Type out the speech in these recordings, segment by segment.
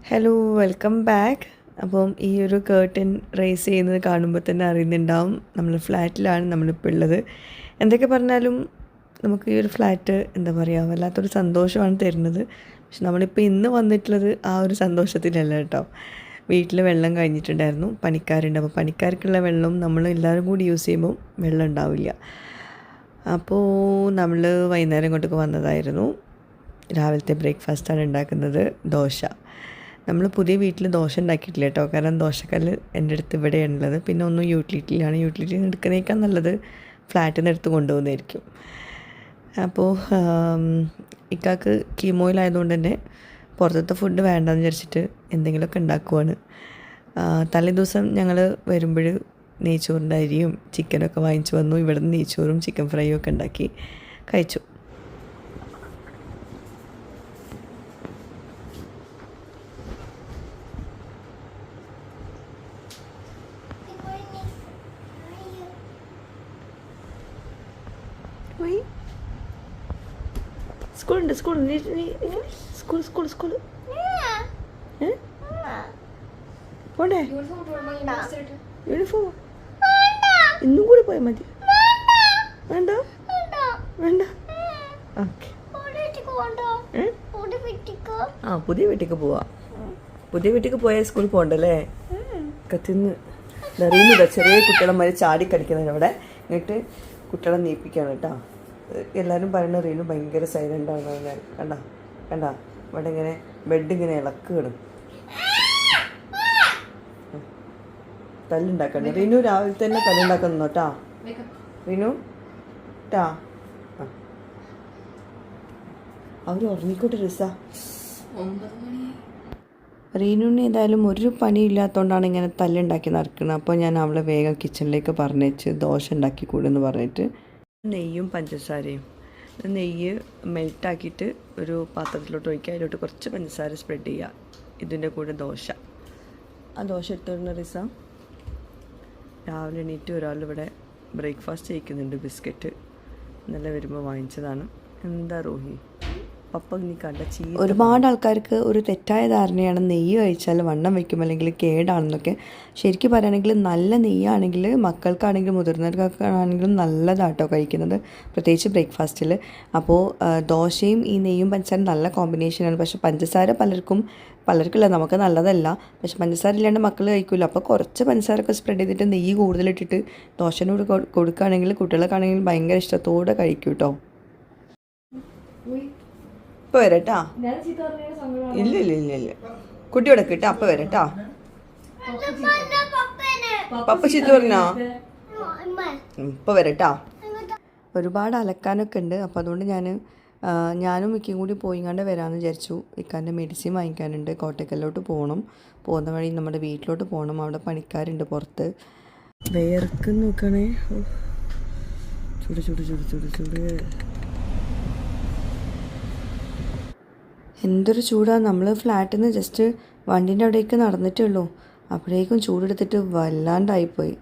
Hello welcome back. അപ്പം ഈ ഒരു കേർട്ടൻ റേസ് ചെയ്യുന്നത് കാണുമ്പോൾ തന്നെ അറിയുന്നുണ്ടാവും നമ്മൾ ഫ്ലാറ്റിലാണ് നമ്മളിപ്പോൾ ഉള്ളത്. എന്തൊക്കെ പറഞ്ഞാലും നമുക്ക് ഈ ഒരു ഫ്ലാറ്റ് എന്താ പറയുക വല്ലാത്തൊരു സന്തോഷമാണ് തരുന്നത്. പക്ഷെ നമ്മളിപ്പോൾ ഇന്ന് വന്നിട്ടുള്ളത് ആ ഒരു സന്തോഷത്തിലല്ല കേട്ടോ. വീട്ടിൽ വെള്ളം കഴിഞ്ഞിട്ടുണ്ടായിരുന്നു, പണിക്കാരുണ്ട്. അപ്പോൾ പണിക്കാർക്കുള്ള വെള്ളം നമ്മൾ എല്ലാവരും കൂടി യൂസ് ചെയ്യുമ്പോൾ വെള്ളം ഉണ്ടാവില്ല. അപ്പോൾ നമ്മൾ വൈകുന്നേരം ഇങ്ങോട്ടേക്ക് വന്നതായിരുന്നു. രാവിലത്തെ ബ്രേക്ക്ഫാസ്റ്റാണ് ഉണ്ടാക്കുന്നത്, ദോശ. നമ്മൾ പുതിയ വീട്ടിൽ ദോശ ഉണ്ടാക്കിയിട്ടില്ല കേട്ടോ, കാരണം ദോശക്കല്ല് എൻ്റെ അടുത്ത് ഇവിടെയാണുള്ളത്. പിന്നെ ഒന്നും യൂട്ടിലിറ്റിയിലാണ്, യൂട്ടിലിറ്റി എടുക്കുന്നേക്കാൾ നല്ലത് ഫ്ലാറ്റിൽ നിന്ന് എടുത്ത് കൊണ്ടുപോകുന്നതായിരിക്കും. അപ്പോൾ ഇക്കാക്ക് കീമോയിലായതുകൊണ്ട് തന്നെ പുറത്തത്തെ ഫുഡ് വേണ്ടെന്ന് വിചാരിച്ചിട്ട് എന്തെങ്കിലുമൊക്കെ ഉണ്ടാക്കുവാണ്. തലേ ദിവസം ഞങ്ങൾ വരുമ്പോൾ നെയ്ച്ചോറിൻ്റെ അരിയും ചിക്കനൊക്കെ വാങ്ങിച്ചു വന്നു. ഇവിടെ നിന്ന് നെയ്ച്ചോറും ചിക്കൻ ഫ്രൈയും ഒക്കെ ഉണ്ടാക്കി കഴിച്ചു. സ്കൂളുണ്ട്, സ്കൂൾ സ്കൂൾ സ്കൂൾ സ്കൂൾ പോണ്ടേ? യൂണിഫോം ഇന്നും കൂടി പോയാൽ മതി. വേണ്ട വേണ്ട, ഓക്കെ. ആ പുതിയ വീട്ടിലേക്ക് പോവാ. പുതിയ വീട്ടിലേക്ക് പോയാൽ സ്കൂളിൽ പോകണ്ടല്ലേ? കത്തിന്ന് നിറയുന്നില്ല. ചെറിയ കുട്ടികളന്മാർ ചാടി കളിക്കുന്നതിന് അവിടെ എന്നിട്ട് കുട്ടികളെ നീപ്പിക്കുകയാണ് കേട്ടോ. എല്ലാവരും പറയുന്ന റീനു ഭയങ്കര സൈലൻ്റാണ്. കണ്ട കണ്ട ഇവിടെ ഇങ്ങനെ ബെഡ് ഇങ്ങനെ ഇളക്കുകയാണ്. തല്ലുണ്ടാക്കണ്ട റീനു, രാവിലെ തന്നെ തല്ലുണ്ടാക്കുന്നു കേട്ടാ റീനു ട്ടാ. അവർ ഉറങ്ങിക്കോട്ടെ രസ. റീനുവിന് ഏതായാലും ഒരു പണിയില്ലാത്തതുകൊണ്ടാണ് ഇങ്ങനെ തല്ലുണ്ടാക്കി നടക്കുന്നത്. അപ്പോൾ ഞാൻ അവളെ വേഗം കിച്ചണിലേക്ക് പറഞ്ഞേച്ച് ദോശ ഉണ്ടാക്കി കൂടെന്ന് പറഞ്ഞിട്ട് നെയ്യും പഞ്ചസാരയും, നെയ്യ് മെൽറ്റാക്കിയിട്ട് ഒരു പാത്രത്തിലോട്ട് ഒഴിക്കുക, അതിലോട്ട് കുറച്ച് പഞ്ചസാര സ്പ്രെഡ് ചെയ്യുക. ഇതിൻ്റെ കൂടെ ദോശ. ആ ദോശ ഇട്ടുവരുന്ന റിസ രാവിലെ എണീറ്റ് ഒരാളിവിടെ ബ്രേക്ക്ഫാസ്റ്റ് കഴിക്കുന്നുണ്ട്, ബിസ്ക്കറ്റ്. ഇന്നലെ വരുമ്പോൾ വാങ്ങിച്ചതാണ്. എന്താ റോഹി പപ്പ നീ കണ്ട ചീത്ത. ഒരുപാട് ആൾക്കാർക്ക് ഒരു തെറ്റായ ധാരണയാണ് നെയ്യ് കഴിച്ചാൽ വണ്ണം വയ്ക്കും അല്ലെങ്കിൽ കേടാണെന്നൊക്കെ. ശരിക്കും പറയുകയാണെങ്കിൽ നല്ല നെയ്യാണെങ്കിൽ മക്കൾക്കാണെങ്കിലും മുതിർന്നവർക്കാണെങ്കിലും നല്ലതാട്ടോ കഴിക്കുന്നത്, പ്രത്യേകിച്ച് ബ്രേക്ക്ഫാസ്റ്റിൽ. അപ്പോൾ ദോശയും ഈ നെയ്യും പഞ്ചസാരയും നല്ല കോമ്പിനേഷനാണ്. പക്ഷേ പഞ്ചസാര പലർക്കില്ല, നമുക്ക് നല്ലതല്ല. പക്ഷെ പഞ്ചസാര ഇല്ലാണ്ട് മക്കൾ കഴിക്കില്ല. അപ്പോൾ കുറച്ച് പഞ്ചസാരൊക്കെ സ്പ്രെഡ് ചെയ്തിട്ട് നെയ്യ് കൂടുതലിട്ടിട്ട് ദോശനോട് കൊടുക്കുകയാണെങ്കിൽ കുട്ടികൾക്കാണെങ്കിൽ ഭയങ്കര ഇഷ്ടത്തോടെ കഴിക്കും കേട്ടോ. ഇപ്പം വരട്ടാ. ഇല്ല ഇല്ല ഇല്ല ഇല്ല കുട്ടിയോടെ കിട്ടാ. അപ്പം വരട്ടാ. പപ്പ ചീത്ത പറഞ്ഞോ? ഇപ്പം വരട്ടാ. ഒരുപാട് അലക്കാനൊക്കെ ഉണ്ട്. അപ്പോൾ അതുകൊണ്ട് ഞാനും മിക്കും കൂടി പോയിങ്ങാണ്ട് വരാമെന്ന് വിചാരിച്ചു. ഇക്കാൻ്റെ മെഡിസിൻ വാങ്ങിക്കാനുണ്ട്. കോട്ടക്കലിലോട്ട് പോകണം. പോകുന്ന വഴി നമ്മുടെ വീട്ടിലോട്ട് പോകണം. അവിടെ പണിക്കാരുണ്ട് പുറത്ത്. വേർക്കും നോക്കണേ. ചൂട് ചൂട് ചൂട് ചൂട് ചൂട്. എന്തൊരു ചൂടാണ്. നമ്മൾ ഫ്ലാറ്റിൽ നിന്ന് ജസ്റ്റ് വണ്ടീൻ്റെ അവിടേക്ക് നടന്നിട്ടേ ഉള്ളൂ, അപ്പോഴേക്കും ചൂടെടുത്തിട്ട് വല്ലാണ്ടായിപ്പോയി.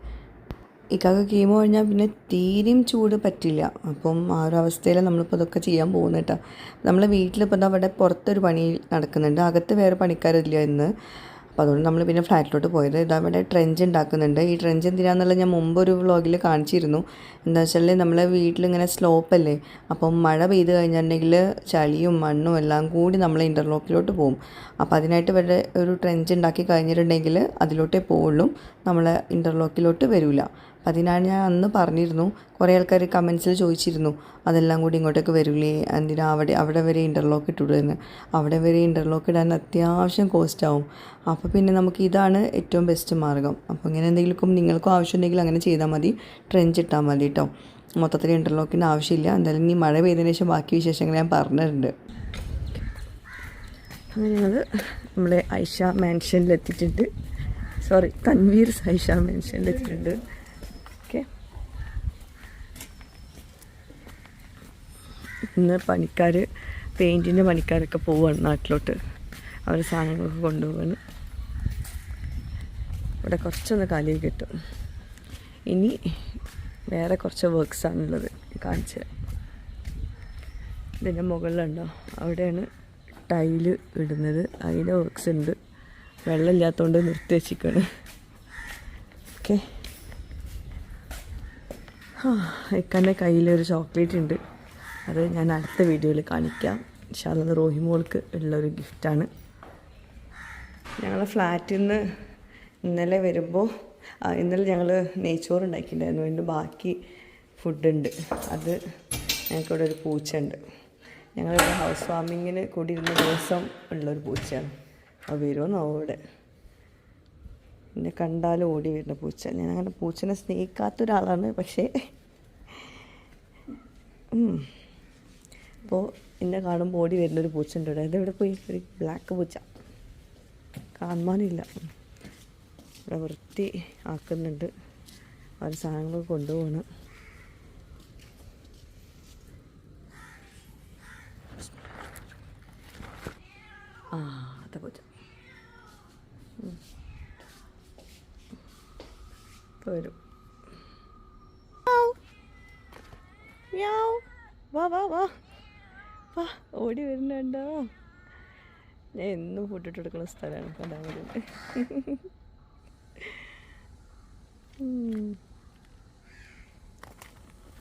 ഇക്കാക്ക് കീമോ കഴിഞ്ഞാൽ പിന്നെ തീരെയും ചൂട് പറ്റില്ല. അപ്പം ആ ഒരു അവസ്ഥയിൽ നമ്മളിപ്പോൾ ഇതൊക്കെ ചെയ്യാൻ പോകുന്നത് കേട്ടോ. നമ്മളെ വീട്ടിലിപ്പോൾ അവിടെ പുറത്തൊരു പണി നടക്കുന്നുണ്ട്, അകത്ത് വേറെ പണിക്കാരില്ല ഇന്ന്. അപ്പോൾ അതുകൊണ്ട് നമ്മൾ പിന്നെ ഫ്ലാറ്റിലോട്ട് പോയത്. ഇതവിടെ ട്രെഞ്ച് ഉണ്ടാക്കുന്നുണ്ട്. ഈ ട്രെഞ്ച് എന്തിനാണെന്നുള്ളത് ഞാൻ മുമ്പൊരു വ്ളോഗിൽ കാണിച്ചിരുന്നു. എന്താ വെച്ചാൽ നമ്മളെ വീട്ടിലിങ്ങനെ സ്ലോപ്പല്ലേ, അപ്പം മഴ പെയ്ത് കഴിഞ്ഞിട്ടുണ്ടെങ്കിൽ ചളിയും മണ്ണും എല്ലാം കൂടി നമ്മളെ ഇൻ്റർലോക്കിലോട്ട് പോകും. അപ്പോൾ അതിനായിട്ട് ഇവിടെ ഒരു ട്രെഞ്ച് ഉണ്ടാക്കി കഴിഞ്ഞിട്ടുണ്ടെങ്കിൽ അതിലോട്ടേ പോവുള്ളൂ, നമ്മളെ ഇൻ്റർലോക്കിലോട്ട് വരില്ല. അപ്പം അതിനാണ് ഞാൻ അന്ന് പറഞ്ഞിരുന്നു. കുറേ ആൾക്കാർ കമൻസിൽ ചോദിച്ചിരുന്നു അതെല്ലാം കൂടി ഇങ്ങോട്ടേക്ക് വരില്ലേ, എന്തിനാ അവിടെ വരെ ഇൻ്റർലോക്ക് ഇട്ടിടുമെന്ന്. അവിടെ വരെ ഇൻ്റർലോക്ക് ഇടാൻ അത്യാവശ്യം കോസ്റ്റ് ആവും. അപ്പോൾ പിന്നെ നമുക്ക് ഇതാണ് ഏറ്റവും ബെസ്റ്റ് മാർഗ്ഗം. അപ്പോൾ ഇങ്ങനെ എന്തെങ്കിലും നിങ്ങൾക്കും ആവശ്യമുണ്ടെങ്കിൽ അങ്ങനെ ചെയ്താൽ മതി, ട്രെഞ്ച് ഇട്ടാൽ മതി കേട്ടോ. മൊത്തത്തിൽ ഇൻ്റർലോക്കിൻ്റെ ആവശ്യമില്ല. എന്തായാലും ഇനി മഴ പെയ്തതിന് ശേഷം ബാക്കി വിശേഷങ്ങൾ ഞാൻ പറഞ്ഞിട്ടുണ്ട്. അങ്ങനെ ഞങ്ങൾ നമ്മളെ ഐഷ മാൻഷനിലെത്തിയിട്ടുണ്ട്. തൻവീർ ഐഷ മാൻഷനിലെത്തിയിട്ടുണ്ട്. ഓക്കെ, ഇന്ന് പണിക്കാർ പെയിൻറ്റിൻ്റെ പണിക്കാരൊക്കെ പോവുകയാണ് നാട്ടിലോട്ട്. അവർ സാധനങ്ങളൊക്കെ കൊണ്ടുപോവാണ്. ഇവിടെ കുറച്ചൊന്ന് കാലിൽ കിട്ടും. ഇനി വേറെ കുറച്ച് വർക്ക്സാണുള്ളത്, കാണിച്ചു തരാം. ഇതിൻ്റെ മുകളിലുണ്ടോ അവിടെയാണ് ടൈല് ഇടുന്നത്, അതിൻ്റെ വർക്ക്സ് ഉണ്ട്. വെള്ളമില്ലാത്തതുകൊണ്ട് നിർത്തി വെച്ചിരിക്കുകയാണ്. ഓക്കെ, ഇക്കൻ്റെ കയ്യിലൊരു ചോക്ലേറ്റ് ഉണ്ട്, അത് ഞാൻ അടുത്ത വീഡിയോയിൽ കാണിക്കാം. ഇൻഷാല്ലാ റോഹിമോൾക്ക് ഉള്ളൊരു ഗിഫ്റ്റാണ്. ഞങ്ങളെ ഫ്ലാറ്റിൽ നിന്ന് ഇന്നലെ വരുമ്പോൾ ഇന്നലെ ഞങ്ങൾ നെയ്ച്ചോറ് ഉണ്ടാക്കിയിട്ടുണ്ടായിരുന്നു. അതിൻ്റെ ബാക്കി ഫുഡുണ്ട്. അത് ഞങ്ങൾക്കിവിടെ ഒരു പൂച്ചയുണ്ട്. ഞങ്ങളിവിടെ ഹൗസ് വാമിങ്ങിന് കൂടിയിരുന്ന ദിവസം ഉള്ളൊരു പൂച്ചയാണ്. അത് വരുമോ ഇവിടെ എന്നെ കണ്ടാലും ഓടി വരുന്ന പൂച്ച. ഞാൻ അങ്ങനെ പൂച്ചനെ സ്നേഹിക്കാത്തൊരാളാണ്, പക്ഷേ അപ്പോൾ എന്നെ കാണുമ്പോൾ ഓടി വരുന്നൊരു പൂച്ച ഉണ്ട് ഇവിടെ. അതെവിടെ പോയി? ഒരു ബ്ലാക്ക് പൂച്ച കാണാനില്ല. ഇവിടെ വൃത്തി ആക്കുന്നുണ്ട്, അവർ സാധനങ്ങൾ കൊണ്ടുപോകണം. അതെ പൂച്ച വരും. വാ വാ വാ വാ, ഓടി വരുന്നുണ്ടോ? ഞാൻ എന്നും ഫുഡിട്ട് കൊടുക്കുന്ന സ്ഥലമാണ്. കണ്ടാവുന്നുണ്ട്.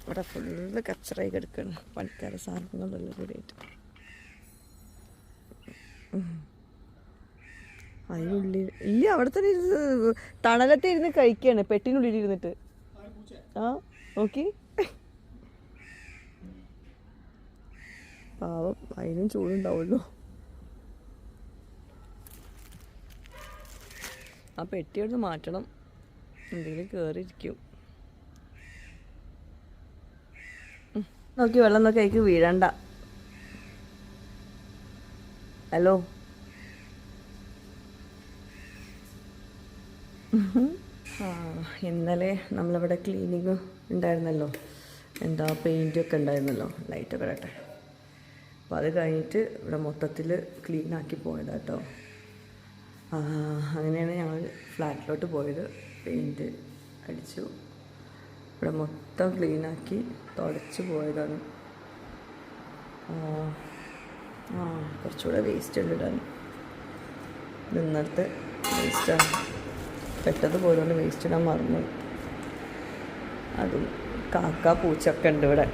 ഇവിടെ ഫുള്ള് കച്ചറായി കിടക്കണം, പണിക്കാരെ സാധനങ്ങളെല്ലാം കൂടിയിട്ട്. അതിനുള്ളിൽ ഇല്ല, അവിടെ തന്നെ ഇരുന്ന് തണലത്തെ ഇരുന്ന് കഴിക്കുകയാണ്, പെട്ടിനുള്ളിൽ ഇരുന്നിട്ട്. നോക്കി പാവം, അതിനും ചൂടുണ്ടാവുമല്ലോ. ആ പെട്ടി അവിടുന്ന് മാറ്റണം, എന്തെങ്കിലും കയറിയിരിക്കും. നോക്കി വെള്ളം നോക്കി അതിക്ക് വീഴണ്ട. ഹലോ, ഇന്നലെ നമ്മളിവിടെ ക്ലീനിങ് ഉണ്ടായിരുന്നല്ലോ, എന്താ പെയിൻറ്റൊക്കെ ഉണ്ടായിരുന്നല്ലോ, ലൈറ്റൊക്കെ ഇടട്ടെ. അപ്പോൾ അത് കഴിഞ്ഞിട്ട് ഇവിടെ മൊത്തത്തിൽ ക്ലീനാക്കി പോയതാണ് കേട്ടോ. അങ്ങനെയാണ് ഞങ്ങൾ ഫ്ലാറ്റിലോട്ട് പോയത്. പെയിൻറ്റ് അടിച്ചു, ഇവിടെ മൊത്തം ക്ലീനാക്കി തുടച്ച് പോയതാണ്. കുറച്ചുകൂടെ വേസ്റ്റ് ഉണ്ട് ഇടാൻ. ഇന്നത്തെ വേസ്റ്റാണ്, പെട്ടതുപോലെ വേസ്റ്റ് ഇടാൻ മറന്നു. അതും കാക്ക പൂച്ചൊക്കെ ഉണ്ട് ഇവിടെ,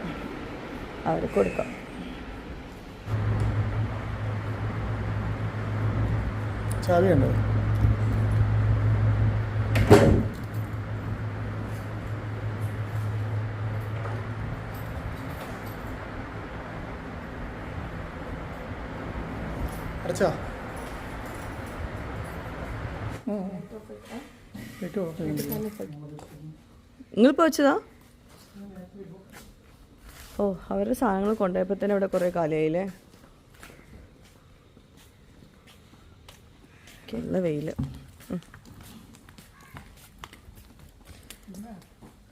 അവർക്ക് കൊടുക്കാം. ചാവിയുണ്ടോ? അടച്ചാ നിങ്ങളിപ്പോൾ വെച്ചതാ? ഓ, അവരുടെ സാധനങ്ങൾ കൊണ്ടുപോയപ്പോൾ തന്നെ ഇവിടെ കുറേ കാലമായില്ലേ. നല്ല വെയിൽ.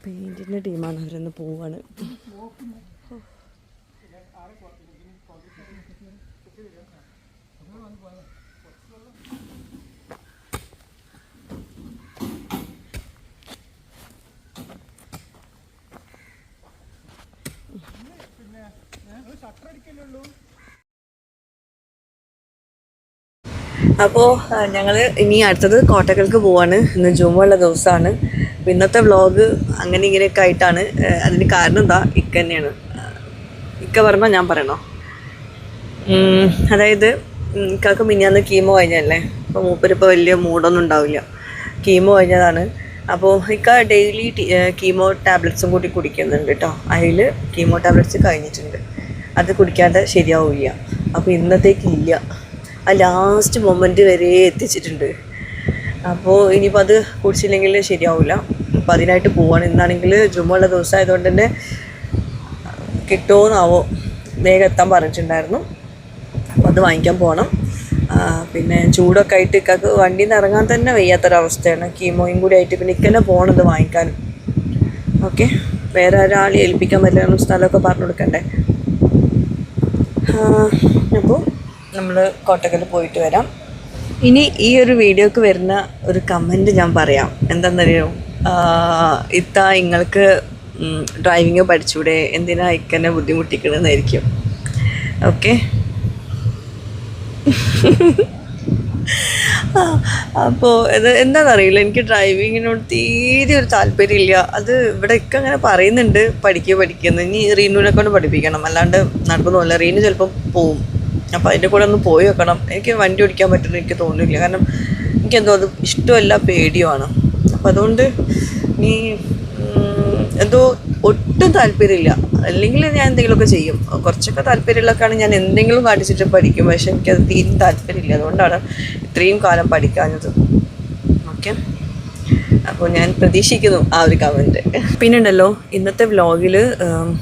പെയിൻറ്റിൻ്റെ ടീമാണ്, അവരൊന്ന് പോവാണ്. അപ്പോൾ ഞങ്ങൾ ഇനി അടുത്തത് കോട്ടക്കൽക്ക് പോവാണ്. ഇന്ന് ജുമുള്ള ദിവസമാണ്. അപ്പോൾ ഇന്നത്തെ വ്ളോഗ് അങ്ങനെ ഇങ്ങനെയൊക്കെ ആയിട്ടാണ്. അതിന് കാരണം എന്താ, ഇക്ക തന്നെയാണ്. ഇക്ക പറഞ്ഞോ ഞാൻ പറയണോ? അതായത് ഇക്കാക്ക് മിനിഞ്ഞാന്ന് കീമോ കഴിഞ്ഞല്ലേ, അപ്പോൾ മൂപ്പരിപ്പോൾ വലിയ മൂഡൊന്നും ഉണ്ടാവില്ല. കീമോ കഴിഞ്ഞതാണ്. അപ്പോൾ ഇക്ക ഡെയിലി കീമോ ടാബ്ലറ്റ്സും കൂടി കുടിക്കുന്നുണ്ട് കേട്ടോ. അതിൽ കീമോ ടാബ്ലറ്റ്സ് കഴിഞ്ഞിട്ടുണ്ട്, അത് കുടിക്കാതെ ശരിയാവില്ല. അപ്പോൾ ഇന്നത്തേക്കില്ല, ആ ലാസ്റ്റ് മൊമെൻ്റ് വരെ എത്തിച്ചിട്ടുണ്ട്. അപ്പോൾ ഇനിയിപ്പോൾ അത് കുടിച്ചില്ലെങ്കിൽ ശരിയാവില്ല. അപ്പോൾ അതിനായിട്ട് പോവാണ്. ഇന്നാണെങ്കിൽ ജുമുള്ള ദിവസം ആയതുകൊണ്ട് തന്നെ കിട്ടുമോന്നാവോ, വേഗം എത്താൻ പറഞ്ഞിട്ടുണ്ടായിരുന്നു. അപ്പോൾ അത് വാങ്ങിക്കാൻ പോകണം. പിന്നെ ചൂടൊക്കെ ആയിട്ട് ഇക്കാക്ക് വണ്ടിയിൽ നിന്ന് ഇറങ്ങാൻ തന്നെ വയ്യാത്തൊരവസ്ഥയാണ്. കീമോയും കൂടി ആയിട്ട് പിന്നെ ഇക്കന്നെ പോകണത് വാങ്ങിക്കാൻ. ഓക്കെ, വേറെ ഒരാളെ ഏൽപ്പിക്കാൻ പറ്റില്ല, സ്ഥലമൊക്കെ പറഞ്ഞു കൊടുക്കണ്ടേ. അപ്പോൾ നമ്മൾ കോട്ടക്കൽ പോയിട്ട് വരാം. ഇനി ഈ ഒരു വീഡിയോക്ക് വരുന്ന ഒരു കമൻറ്റ് ഞാൻ പറയാം. എന്താണെന്നറിയോ, ഇത്ത നിങ്ങൾക്ക് ഡ്രൈവിങ് പഠിച്ചൂടെ, എന്തിനാ ഇക്കന്നെ ബുദ്ധിമുട്ടിക്കണമെന്നായിരിക്കും. ഓക്കെ, അപ്പോൾ എന്താണെന്നറിയില്ല, എനിക്ക് ഡ്രൈവിങ്ങിനോട് തീരെ ഒരു താല്പര്യമില്ല. അത് ഇവിടെയൊക്കെ അങ്ങനെ പറയുന്നുണ്ട്, പഠിക്കുന്നു, ഇനി റീനുവിനെ കൊണ്ട് പഠിപ്പിക്കണം, അല്ലാണ്ട് നടക്കുന്നതല്ല. റീനു ചിലപ്പോൾ പോവും, അപ്പോൾ അതിൻ്റെ കൂടെ ഒന്ന് പോയി വെക്കണം. എനിക്ക് വണ്ടി ഓടിക്കാൻ പറ്റുമെന്ന് എനിക്ക് തോന്നുന്നില്ല, കാരണം എനിക്കെന്തോ അത് ഇഷ്ടമല്ല, പേടിയുമാണ്. അപ്പോൾ അതുകൊണ്ട് നീ എന്തോ ഒട്ടും താല്പര്യമില്ല. അല്ലെങ്കിൽ ഞാൻ എന്തെങ്കിലുമൊക്കെ ചെയ്യും, കുറച്ചൊക്കെ താല്പര്യമുള്ളതൊക്കെയാണ് ഞാൻ എന്തെങ്കിലും കാണിച്ചിട്ട് പഠിക്കും. പക്ഷെ എനിക്കത് തീരെ താല്പര്യമില്ല, അതുകൊണ്ടാണ് ഇത്രയും കാലം പഠിക്കാഞ്ഞത്. ഓക്കെ, അപ്പോൾ ഞാൻ പ്രതീക്ഷിക്കുന്നു ആ ഒരു കമൻറ്റ്. പിന്നെ ഉണ്ടല്ലോ, ഇന്നത്തെ വ്ലോഗിൽ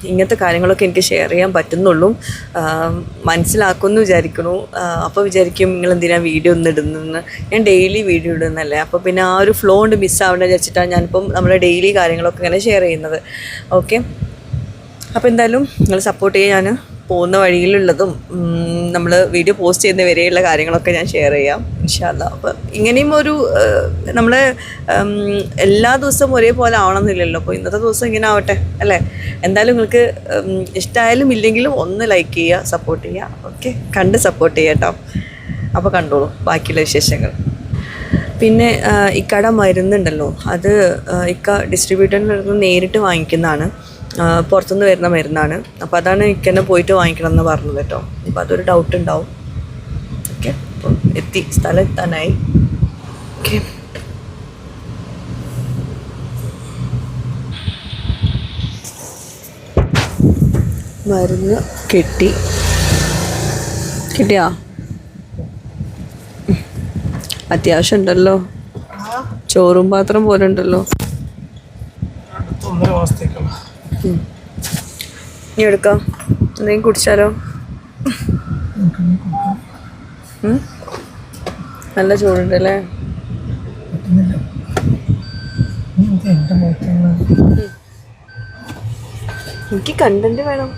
ഇങ്ങനത്തെ കാര്യങ്ങളൊക്കെ എനിക്ക് ഷെയർ ചെയ്യാൻ പറ്റുന്നുള്ളൂ, മനസ്സിലാക്കുമെന്ന് വിചാരിക്കുന്നു. അപ്പോൾ വിചാരിക്കും നിങ്ങൾ എന്തിനാണ് വീഡിയോ ഒന്നും ഇടുന്നതെന്ന്. ഞാൻ ഡെയിലി വീഡിയോ ഇടുന്നല്ലേ, അപ്പോൾ പിന്നെ ആ ഒരു ഫ്ലോ കൊണ്ട് മിസ്സാവേണ്ട വിചാരിച്ചിട്ടാണ് ഞാനിപ്പം നമ്മുടെ ഡെയിലി കാര്യങ്ങളൊക്കെ ഇങ്ങനെ ഷെയർ ചെയ്യുന്നത്. ഓക്കെ, അപ്പോൾ എന്തായാലും നിങ്ങൾ സപ്പോർട്ട് ചെയ്യാൻ ഞാൻ പോകുന്ന വഴിയിലുള്ളതും നമ്മൾ വീഡിയോ പോസ്റ്റ് ചെയ്യുന്ന വരെയുള്ള കാര്യങ്ങളൊക്കെ ഞാൻ ഷെയർ ചെയ്യാം ഇൻഷാ അല്ലാ. അപ്പോൾ ഇങ്ങനെയും ഒരു നമ്മൾ എല്ലാ ദിവസവും ഒരേപോലെ ആവണമെന്നില്ലല്ലോ. അപ്പോൾ ഇന്നത്തെ ദിവസം ഇങ്ങനെ ആവട്ടെ അല്ലേ. എന്തായാലും നിങ്ങൾക്ക് ഇഷ്ടമായാലും ഇല്ലെങ്കിലും ഒന്ന് ലൈക്ക് ചെയ്യുക, സപ്പോർട്ട് ചെയ്യുക. ഓക്കെ, കണ്ട് സപ്പോർട്ട് ചെയ്യുക കേട്ടോ. അപ്പോൾ കണ്ടോളൂ ബാക്കിയുള്ള വിശേഷങ്ങൾ. പിന്നെ ഇക്കട മരുന്നുണ്ടല്ലോ, അത് ഇക്ക ഡിസ്ട്രിബ്യൂട്ടറിൽ നിന്ന് നേരിട്ട് വാങ്ങിക്കുന്നതാണ്, പുറത്തുനിന്ന് വരുന്ന മരുന്നാണ്. അപ്പോൾ അതാണ് എനിക്ക് തന്നെ പോയിട്ട് വാങ്ങിക്കണം എന്ന് പറഞ്ഞത് കേട്ടോ. ഇപ്പോൾ അതൊരു ഡൗട്ട് ഉണ്ടാവും. ഓക്കെ, അപ്പം സ്ഥലം എത്താനായി. ഓക്കെ, മരുന്ന് കിട്ടിയാ? അത്യാവശ്യം ഉണ്ടല്ലോ, ചോറും പാത്രം പോലെ ഉണ്ടല്ലോ. ഇനി എടുക്കാം, എന്തെങ്കിലും കുടിച്ചാലോ? നല്ല ചൂടുണ്ടല്ലേ. എനിക്ക് കണ്ടന്റ് വേണം.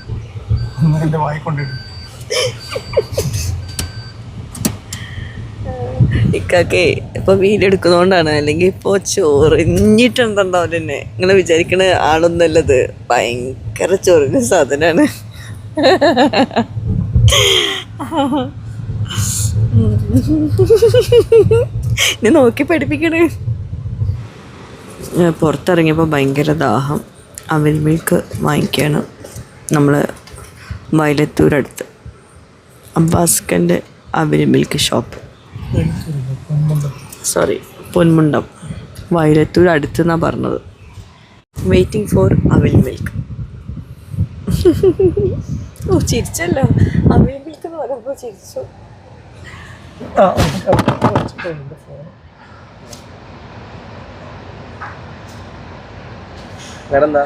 ഇക്കാക്കെ ഇപ്പൊ വീഡിയോ എടുക്കുന്നോണ്ടാണ്, അല്ലെങ്കിൽ ഇപ്പൊ ചൊറിഞ്ഞിട്ടുണ്ടാവും തന്നെ. നിങ്ങൾ വിചാരിക്കണ ആളൊന്നുമല്ലത്, ഭയങ്കര ചൊറിഞ്ഞ സാധനമാണ്. ഇനി നോക്കി പഠിപ്പിക്കണേ. പുറത്തിറങ്ങിയപ്പോൾ ഭയങ്കര ദാഹം. അവൽ മിൽക്ക് വാങ്ങിക്കുകയാണ് നമ്മൾ വയലത്തൂരടുത്ത് അബ്ബാസ്കൻ്റെ അവൽ മിൽക്ക് ഷോപ്പ്. പൊന്മുണ്ടം, വയലത്തൂർ അടുത്തെന്നാണ് പറഞ്ഞത്. വെയിറ്റിംഗ് ഫോർ അവൽ മിൽക്ക്. ഓ ചിരിച്ചല്ലോ, അവൽ മിൽക്ക് എന്ന് പറയുമ്പോൾ ചിരിച്ചു. വേറെന്താ?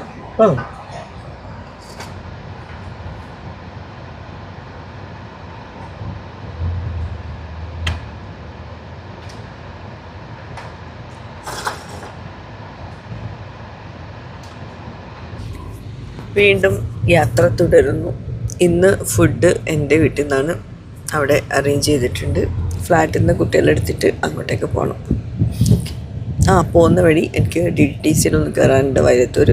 വീണ്ടും യാത്ര തുടരുന്നു. ഇന്ന് ഫുഡ് എൻ്റെ വീട്ടിൽ നിന്നാണ്, അവിടെ അറേഞ്ച് ചെയ്തിട്ടുണ്ട്. ഫ്ലാറ്റിൽ നിന്ന് കുട്ടികളെ എടുത്തിട്ട് അങ്ങോട്ടേക്ക് പോകണം. പോകുന്ന വഴി എനിക്ക് DTCയിലൊന്ന് കയറാനുണ്ട് വയലത്തൂർ.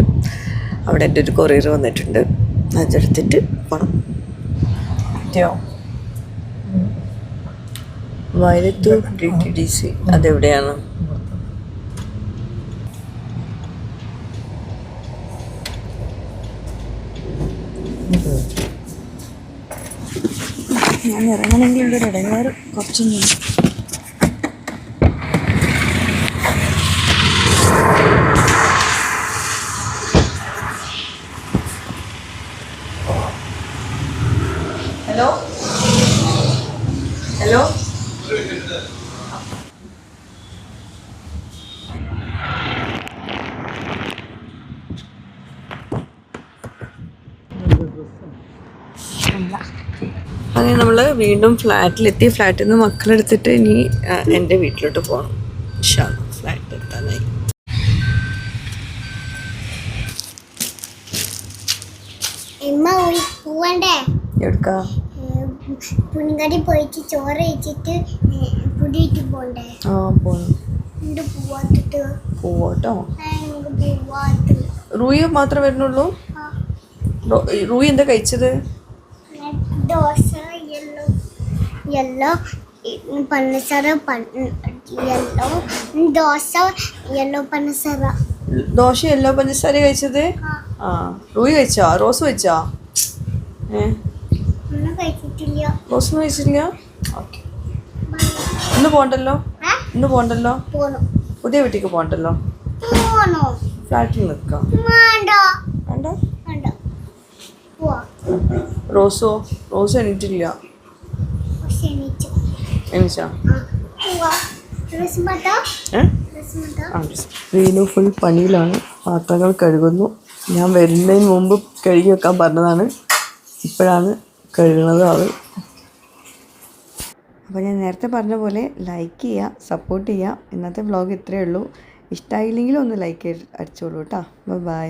അവിടെ എൻ്റെ ഒരു കൊറിയർ വന്നിട്ടുണ്ട്, അതെടുത്തിട്ട് പോകണം. വയലത്തൂർ DTC അതെവിടെയാണ്? ഞാൻ ഇറങ്ങണമെങ്കിൽ ഇവിടെ ഒരു ഇടങ്ങാറ് കുറച്ചൊന്നും. ഹലോ ഹലോ, അങ്ങനെ നമ്മൾ വീണ്ടും ഫ്ലാറ്റിലെത്തി. ഫ്ലാറ്റിൽ നിന്ന് മക്കളെടുത്തിട്ട് ഇനി എൻ്റെ വീട്ടിലോട്ട് പോകണം. ഫ്ലാറ്റിൽ എത്താനായി. എവിടുക്കാ? പുൻകടി പോയിട്ട് ചോറ് കഴിച്ചിട്ട് പുടിയിട്ട് പോണ്ടേ? പോവാട്ടോ. റൂയി മാത്രമേ വരുന്നുള്ളൂ? റൂയി എന്താ കഴിച്ചത്? ദോശ യെല്ലോ പഞ്ചസാര യെല്ലോ ദോശ യെല്ലോ പനസറ. ദോശ യെല്ലോ പഞ്ചസാര കഴിച്ചത്? ആ റൂയി കഴിച്ചോ? റോസ് കഴിച്ചോ? ഒന്നും കഴിച്ചിട്ടില്ല. റോസൊന്നും കഴിച്ചിട്ടില്ല? ഓക്കെ. ഇന്ന് പോകണ്ടല്ലോ? ഇന്ന് പോകണ്ടല്ലോ? പോണോ? പുതിയ വീട്ടിലേക്ക് പോകണ്ടല്ലോ? പോണോ? ഫ്ലാറ്റിൽ നിൽക്കാം. വേണ്ട വേണ്ട? വേണ്ട. പോവാ. റോസ് എണീറ്റില്ല. എണീച്ചു. എണീച്ചാ? പോവാ. ഡ്രസ് മാറ്റാ. ഡ്രസ് മാറ്റാ. റീനു ഫുൾ പണിയിലാണ്. പാത്രങ്ങൾ കഴുകുന്നു. ഞാൻ വരുന്നതിന് മുമ്പ് കഴുകി വെക്കാൻ പറഞ്ഞതാണ്. ഇപ്പോഴാണ് കഴുകുന്നത് ആൾ. അപ്പോൾ ഞാൻ നേരത്തെ പറഞ്ഞ പോലെ ലൈക്ക് ചെയ്യുക, സപ്പോർട്ട് ചെയ്യുക. ഇന്നത്തെ വ്ളോഗ് ഇത്രയേ ഉള്ളൂ. ഇഷ്ടമായില്ലെങ്കിലും ഒന്ന് ലൈക്ക് അടിച്ചോളൂ കേട്ടോ. ബൈ.